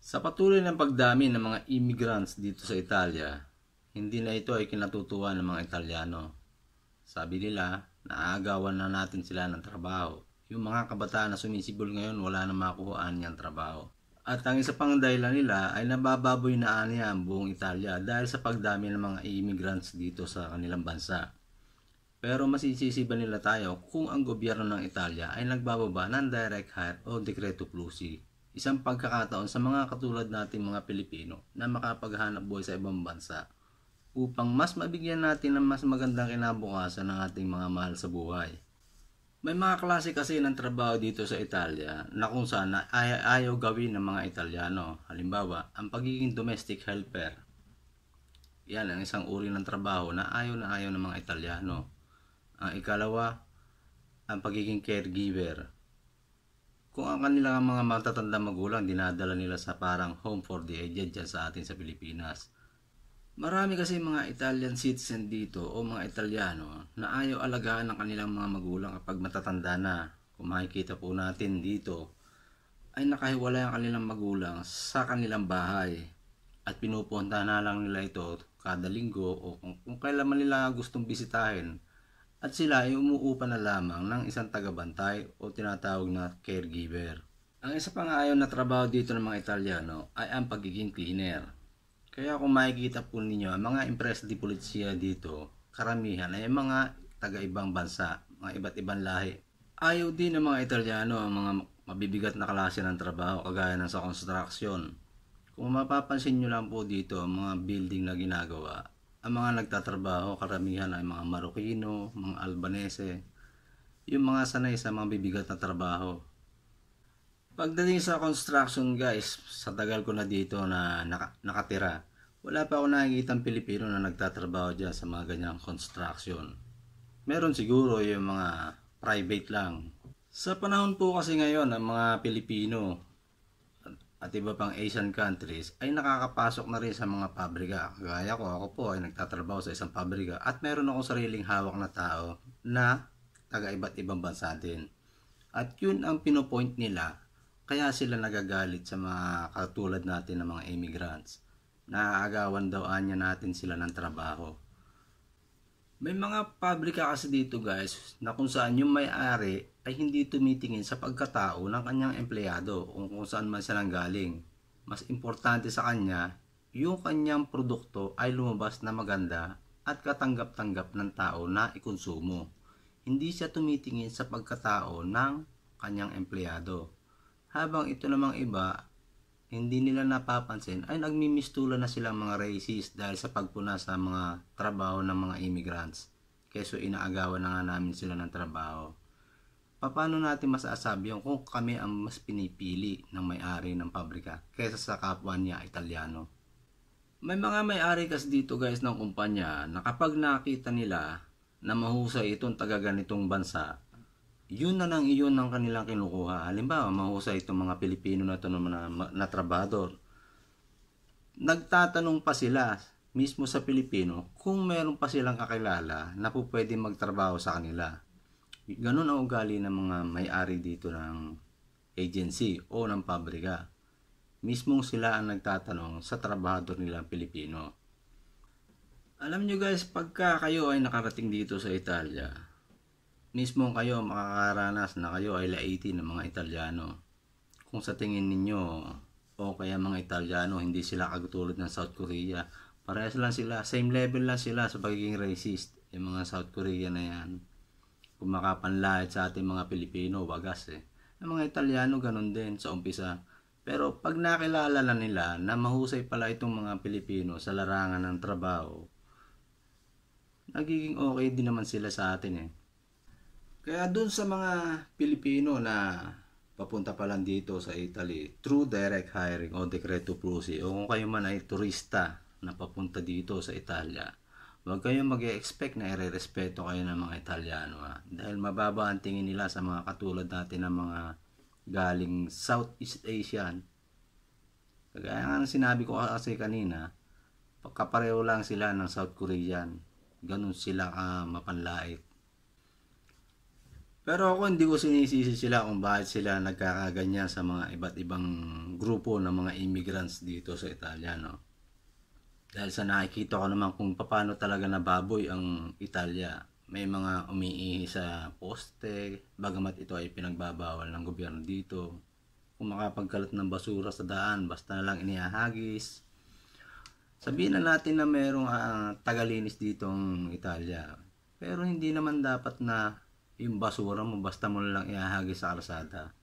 Sa patuloy ng pagdami ng mga immigrants dito sa Italia, hindi na ito ay kinatutuwa ng mga Italyano. Sabi nila, naaagawan na natin sila ng trabaho. Yung mga kabataan na sumisibol ngayon, wala na makuhaan niyang trabaho. At ang isa pang dahilan nila ay nabababoy na niya ang buong Italia dahil sa pagdami ng mga immigrants dito sa kanilang bansa. Pero masisisi ba nila tayo kung ang gobyerno ng Italia ay nagbababa ng direct hire o dekreto Plusi? Isang pagkakataon sa mga katulad nating mga Pilipino na makapaghanap buhay sa ibang bansa upang mas mabigyan natin ng mas magandang kinabukasan ng ating mga mahal sa buhay. May mga klase kasi ng trabaho dito sa Italia na kung saan ayaw gawin ng mga Italyano. Halimbawa, ang pagiging domestic helper. Yan ang isang uri ng trabaho na ayaw ng mga Italyano. Ang ikalawa, ang pagiging caregiver. Kung ang kanilang mga matatandang magulang dinadala nila sa parang home for the aged dyan sa atin sa Pilipinas. Marami kasi mga Italian citizen dito o mga Italyano na ayaw alagaan ng kanilang mga magulang kapag matatanda na. Kung makikita po natin dito ay nakahiwalay ang kanilang magulang sa kanilang bahay at pinupunta na lang nila ito kada linggo o kung kailan man nila gustong bisitahin. At sila ay umuupa na lamang ng isang tagabantay o tinatawag na caregiver. Ang isa pang ayaw na trabaho dito ng mga Italyano ay ang pagiging cleaner. Kaya kung makikita po ninyo, ang mga impresa di polizia dito, karamihan ay mga taga-ibang bansa, mga iba't ibang lahi. Ayaw din ng mga Italyano ang mga mabibigat na klase ng trabaho kagaya ng sa construction. Kung mapapansin nyo lang po dito, ang mga building na ginagawa, ang mga nagtatrabaho, karamihan ay mga Marokino, mga Albanese, yung mga sanay sa mga bibigat na trabaho. Pagdating sa construction guys, sa tagal ko na dito na nakatira, wala pa ako nakikitang Pilipino na nagtatrabaho dyan sa mga ganyang construction. Meron siguro yung mga private lang. Sa panahon po kasi ngayon, ang mga Pilipino at iba pang Asian countries ay nakakapasok na rin sa mga pabrika. Kagaya ko, ako po ay nagtatrabaho sa isang pabrika at meron akong sariling hawak na tao na taga iba't ibang bansa din. At yun ang pinopoint nila. Kaya sila nagagalit sa mga katulad natin ng mga immigrants. Naaagawan daw anya natin sila ng trabaho. May mga pabrika kasi dito guys na kung saan yung may-ari ay hindi tumitingin sa pagkatao ng kanyang empleyado o kung saan man siya nanggaling. Mas importante sa kanya, yung kanyang produkto ay lumabas na maganda at katanggap-tanggap ng tao na ikonsumo. Hindi siya tumitingin sa pagkatao ng kanyang empleyado. Habang ito namang iba, hindi nila napapansin ay nagmimistulan na silang mga racist dahil sa pagpuna sa mga trabaho ng mga immigrants. Keso inaagawan na nga namin sila ng trabaho. Paano natin masasabi kung kami ang mas pinipili ng may-ari ng pabrika kaysa sa kapwa niya Italyano? May mga may-ari kasi dito guys ng kumpanya na kapag nakita nila na mahusay itong taga ganitong bansa, yun na lang iyon ng kanilang kinukuha. Halimbawa, mahusay itong mga Pilipino na ito na trabador. Nagtatanong pa sila mismo sa Pilipino kung meron pa silang kakilala na po pwede magtrabaho sa kanila. Ganun ang ugali ng mga may-ari dito ng agency o ng pabrika. Mismong sila ang nagtatanong sa trabador nilang Pilipino. Alam nyo guys, pagka kayo ay nakarating dito sa Italia, mismo kayo makakaranas na kayo ay laitin ng mga Italyano. Kung sa tingin ninyo o kaya mga Italyano hindi sila kagutulad ng South Korea, parehas lang sila, same level lang sila sa pagiging racist. Yung mga South Korea na yan, kumakapanlait sa ating mga Pilipino, wagas eh. Ang mga Italyano ganun din sa umpisa. Pero pag nakilala na nila na mahusay pala itong mga Pilipino sa larangan ng trabaho, nagiging okay din naman sila sa atin eh. Kaya dun sa mga Pilipino na papunta pa lang dito sa Italy through direct hiring o dekreto Plusi o kung kayo man ay turista na papunta dito sa Italia, huwag kayong mag-expect na irerespeto kayo ng mga Italyano dahil mababa ang tingin nila sa mga katulad natin ng mga galing Southeast Asian. Kagaya nga ng sinabi ko kasi kanina, pagkapareho lang sila ng South Korean, ganun sila mapanlait. Pero ako hindi ko sinisisi sila kung bakit sila nagkakaganyan sa mga iba't ibang grupo ng mga immigrants dito sa Italia, no? Dahil sa nakikita ko naman kung paano talaga nababoy ang Italia. May mga umiihi sa poste, bagamat ito ay pinagbabawal ng gobyerno dito. Kung makapagkalat ng basura sa daan, basta na lang inihahagis. Sabihin na natin na mayroong tagalinis ditong Italia. Pero hindi naman dapat na yung basura mo basta mo lang ihahagis sa kalsada.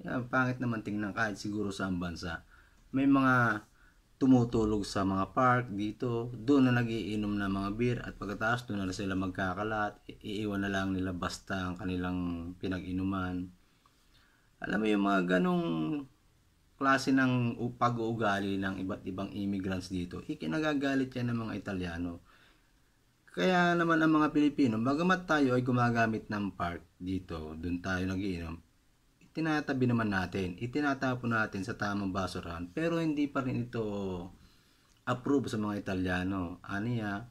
Yan, pangit naman tingnan kahit siguro sa bansa. May mga tumutulog sa mga park dito, doon na nagiinom ng mga beer at pagkatapos doon na sila magkakalat, iiwan na lang nila basta ang kanilang pinag-inuman. Alam mo yung mga ganong klase ng pag-uugali ng iba't ibang immigrants dito, ikinagagalit yan ng mga Italiano. Kaya naman ang mga Pilipino, bagamat tayo ay gumagamit ng park dito, doon tayo nagiinom, itinatabi naman natin, itinatapon natin sa tamang basurahan, pero hindi pa rin ito approve sa mga Italiano. Aniya,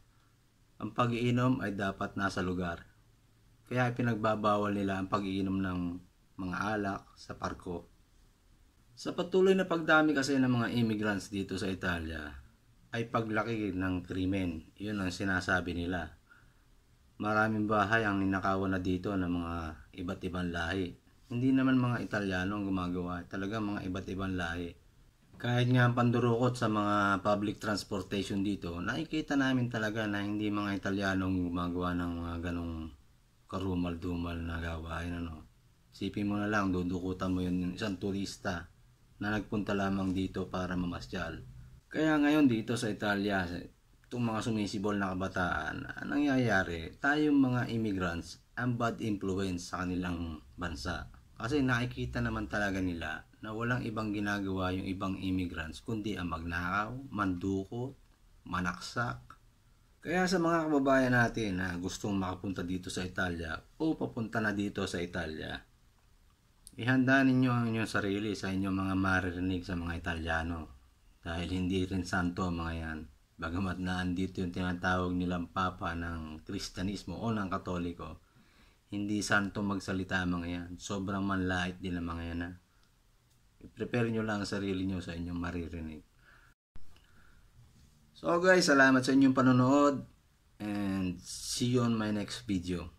ang pag-iinom ay dapat nasa lugar. Kaya pinagbabawal nila ang pag-iinom ng mga alak sa parko. Sa patuloy na pagdami kasi ng mga immigrants dito sa Italia, ay paglaki ng krimen. Yun ang sinasabi nila. Maraming bahay ang ninakawan na dito ng mga iba't ibang lahi. Hindi naman mga Italiano ang gumagawa, talagang mga iba't ibang lahi. Kahit nga ang pandurukot sa mga public transportation dito, nakikita namin talaga na hindi mga Italiano ang gumagawa ng mga ganong karumal-dumal na gawain. Sipin mo na lang, dudukutan mo yun isang turista na nagpunta lamang dito para mamasyal. Kaya ngayon dito sa Italia, itong mga sumisibol na kabataan, ang nangyayari, tayong mga immigrants ang bad influence sa kanilang bansa. Kasi nakikita naman talaga nila na walang ibang ginagawa yung ibang immigrants kundi ang magnakaw, mandukot, manaksak. Kaya sa mga kababayan natin na gustong makapunta dito sa Italia o papunta na dito sa Italia, ihanda ninyo ang inyong sarili sa inyong mga maririnig sa mga Italiano. Dahil hindi rin santo ang mga yan. Bagamat na andito yung tinatawag nilang papa ng Kristyanismo o ng Katoliko, hindi santo magsalita ang mga yan. Sobrang manlait din ang mga yan. I-prepare nyo lang ang sarili nyo sa inyong maririnig. So guys, salamat sa inyong panonood and see you on my next video.